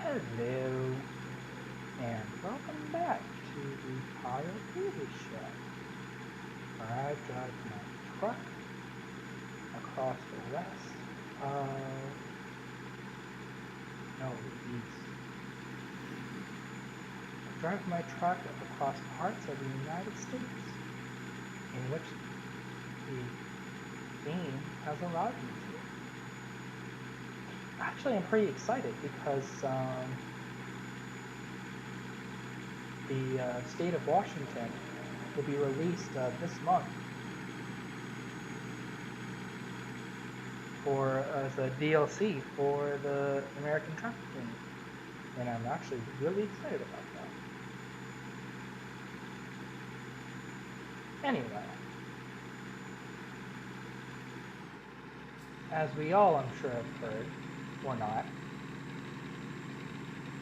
Hello, and welcome back to the Kyle Davis Show, where I drive my truck across the west of, no, the east. I drive my truck across parts of the United States in which the game has allowed me to. Actually, I'm pretty excited because the state of Washington will be released this month as a DLC for the American Truck game, and I'm actually really excited about that. Anyway, as we all, I'm sure, have heard, or not,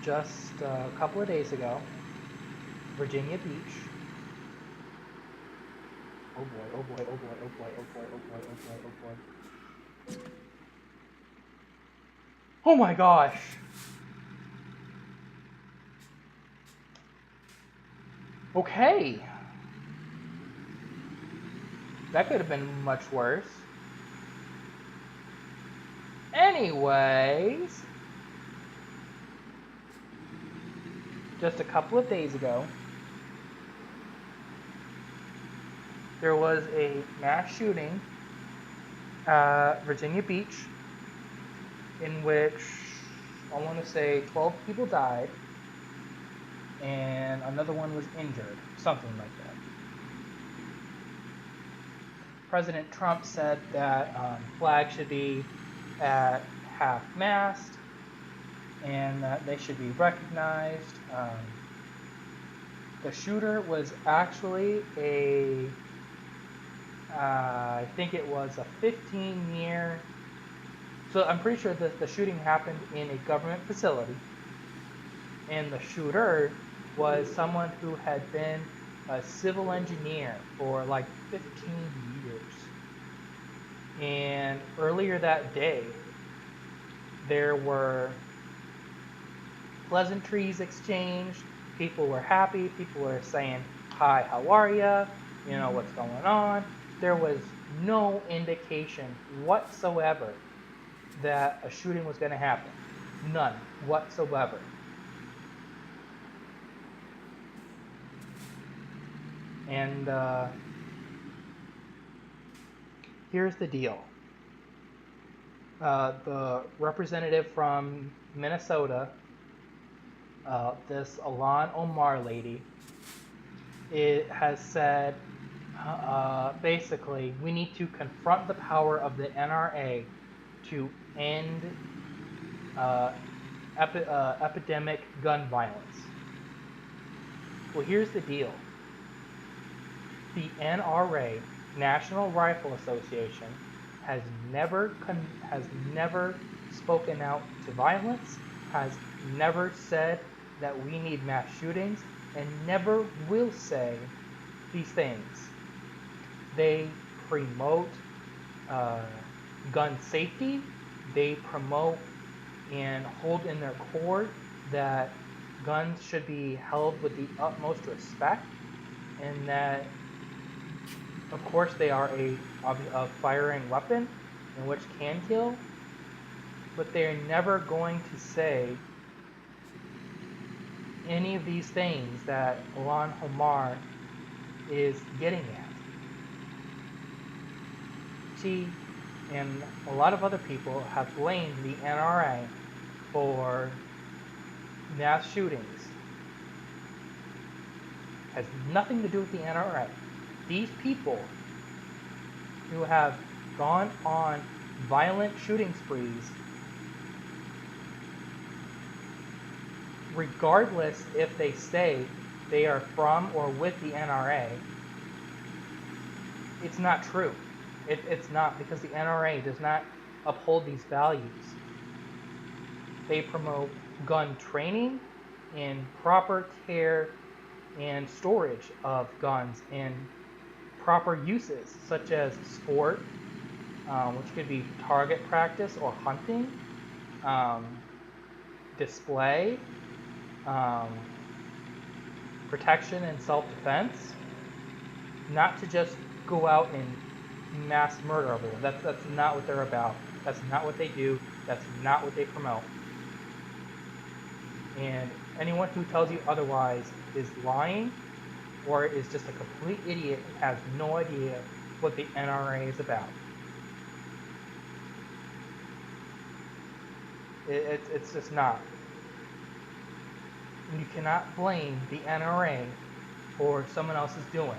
just a couple of days ago, Virginia Beach. Oh boy, oh boy, oh boy, oh boy, oh boy, oh boy, oh boy, oh boy. Oh my gosh! Okay. That could have been much worse. Anyways, just a couple of days ago, there was a mass shooting at Virginia Beach in which I want to say 12 people died and another one was injured, something like that. President Trump said that flags should be at half-mast and that they should be recognized. The shooter was actually I think it was a 15-year, so I'm pretty sure that the shooting happened in a government facility, and the shooter was someone who had been a civil engineer for like 15 years. And earlier that day, there were pleasantries exchanged. People were happy. People were saying, "Hi, how are ya? You know, what's going on?" There was no indication whatsoever that a shooting was going to happen. None whatsoever. And here's the deal. The representative from Minnesota, this llhan Omar lady, it has said basically we need to confront the power of the NRA to end epidemic gun violence. Well, here's the deal. The NRA, National Rifle Association, has never spoken out to violence, has never said that we need mass shootings, and never will say these things. They promote gun safety. They promote and hold in their core that guns should be held with the utmost respect, and that of course they are a firing weapon and which can kill, but they're never going to say any of these things that llhan Omar is getting at. She and a lot of other people have blamed the NRA for mass shootings. It has nothing to do with the NRA. These people who have gone on violent shooting sprees, regardless if they say they are from or with the NRA, it's not true. It's not, because the NRA does not uphold these values. They promote gun training and proper care and storage of guns and proper uses, such as sport, which could be target practice or hunting, display protection and self-defense, not to just go out and mass murder everyone. That's not what they're about. That's not what they do. That's not what they promote. And anyone who tells you otherwise is lying or is just a complete idiot and has no idea what the NRA is about. It's just not. You cannot blame the NRA for someone else's doings.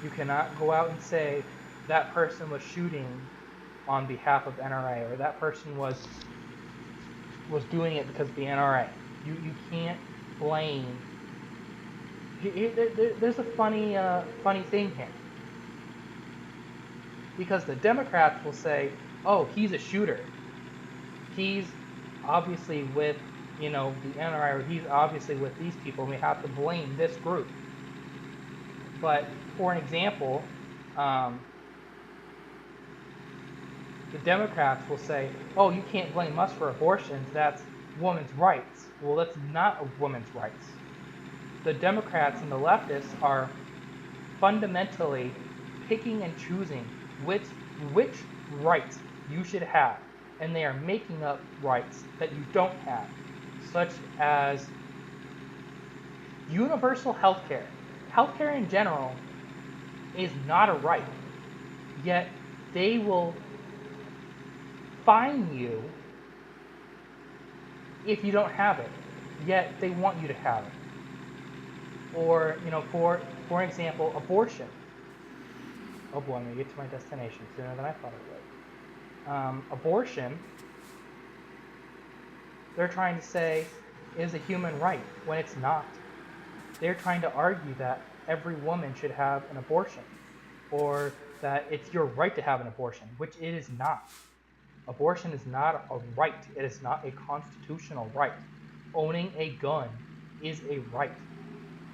You cannot go out and say that person was shooting on behalf of NRA or that person was doing it because of the NRA. You can't blame. There's a funny thing here. Because the Democrats will say, oh, he's a shooter. He's obviously with, the NRA, or he's obviously with these people, and we have to blame this group. But, for an example, the Democrats will say, oh, you can't blame us for abortions, that's women's rights. Well, that's not women's rights. The Democrats and the leftists are fundamentally picking and choosing which rights you should have, and they are making up rights that you don't have, such as universal health care. Health care in general is not a right, yet they will fine you if you don't have it, yet they want you to have it. Or, for example, abortion. Oh boy, I'm going to get to my destination sooner than I thought I would. Abortion, they're trying to say, is a human right when it's not. They're trying to argue that every woman should have an abortion, or that it's your right to have an abortion, which it is not. Abortion is not a right. It is not a constitutional right. Owning a gun is a right.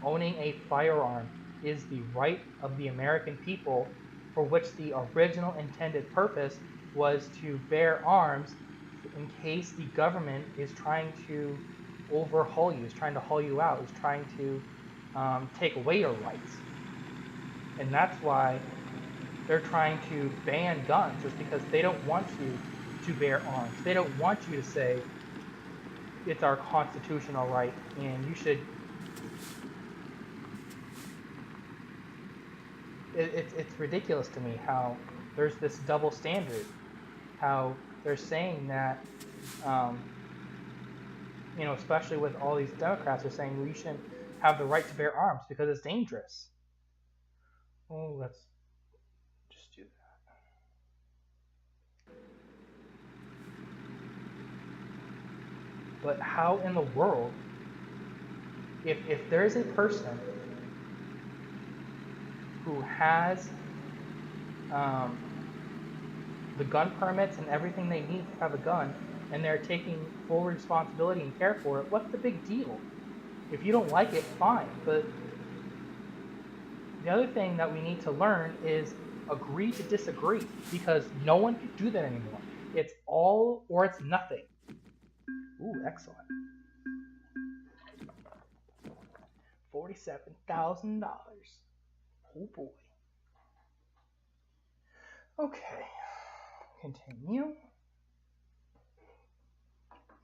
Owning a firearm is the right of the American people, for which the original intended purpose was to bear arms in case the government is trying to overhaul you, is trying to haul you out, is trying to take away your rights. And that's why they're trying to ban guns, just because they don't want you to bear arms. They don't want you to say it's our constitutional right and you should. It's ridiculous to me how there's this double standard, how they're saying that, especially with all these Democrats are saying we shouldn't have the right to bear arms because it's dangerous. Oh, let's just do that. But how in the world, if there is a person who has the gun permits and everything they need to have a gun, and they're taking full responsibility and care for it, what's the big deal? If you don't like it, fine. But the other thing that we need to learn is agree to disagree, because no one can do that anymore. It's all or it's nothing. Ooh, excellent. $47,000. Oh boy. Okay. Continue.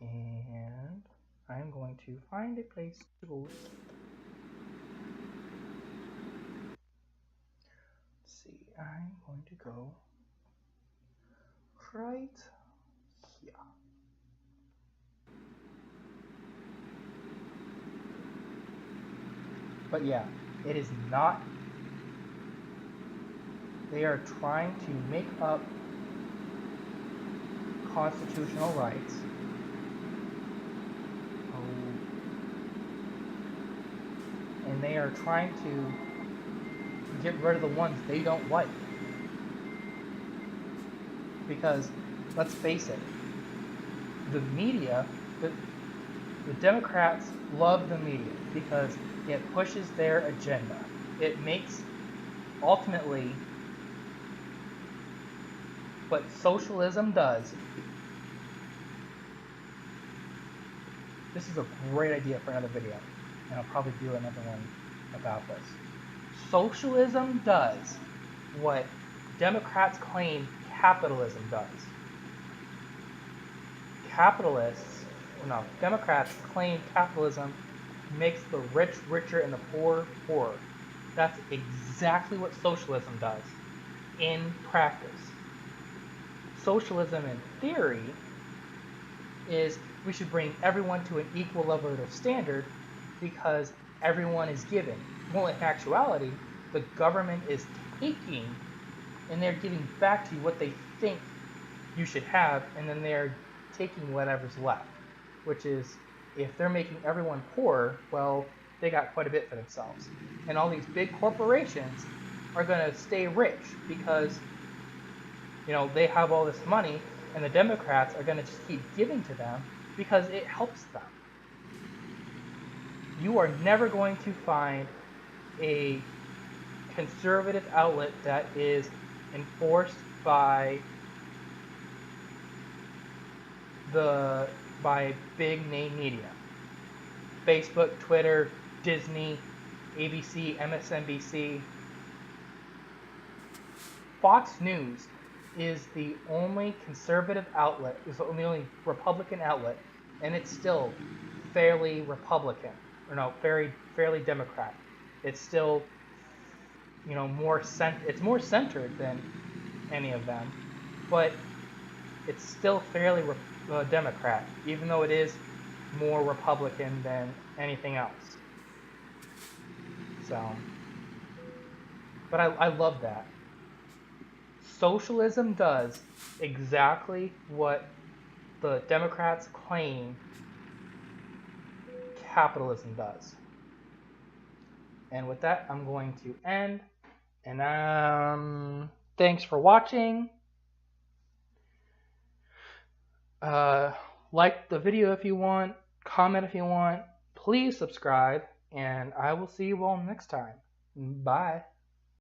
And I'm going to find a place to go. Let's see. I'm going to go right here. But yeah, it is not. They are trying to make up constitutional rights. And they are trying to get rid of the ones they don't like. Because, let's face it, the media, the Democrats love the media because it pushes their agenda. It makes, ultimately, but socialism does. This is a great idea for another video, and I'll probably do another one about this. Socialism does what Democrats claim capitalism does. Democrats claim capitalism makes the rich richer and the poor poorer. That's exactly what socialism does in practice. Socialism in theory is we should bring everyone to an equal level of standard because everyone is given. Well, in actuality, the government is taking and they're giving back to you what they think you should have, and then they're taking whatever's left, which is, if they're making everyone poor, well, they got quite a bit for themselves. And all these big corporations are going to stay rich because, they have all this money, and the Democrats are going to just keep giving to them because it helps them. You are never going to find a conservative outlet that is enforced by big name media. Facebook, Twitter, Disney, ABC, MSNBC. Fox News is the only conservative outlet, is the only Republican outlet, and it's still fairly Republican, fairly Democrat. It's still, it's more centered than any of them, but it's still fairly Democrat, even though it is more Republican than anything else. So, but I love that. Socialism does exactly what the Democrats claim capitalism does. And with that, I'm going to end. And thanks for watching. Like the video if you want, comment if you want, please subscribe, and I will see you all next time. Bye.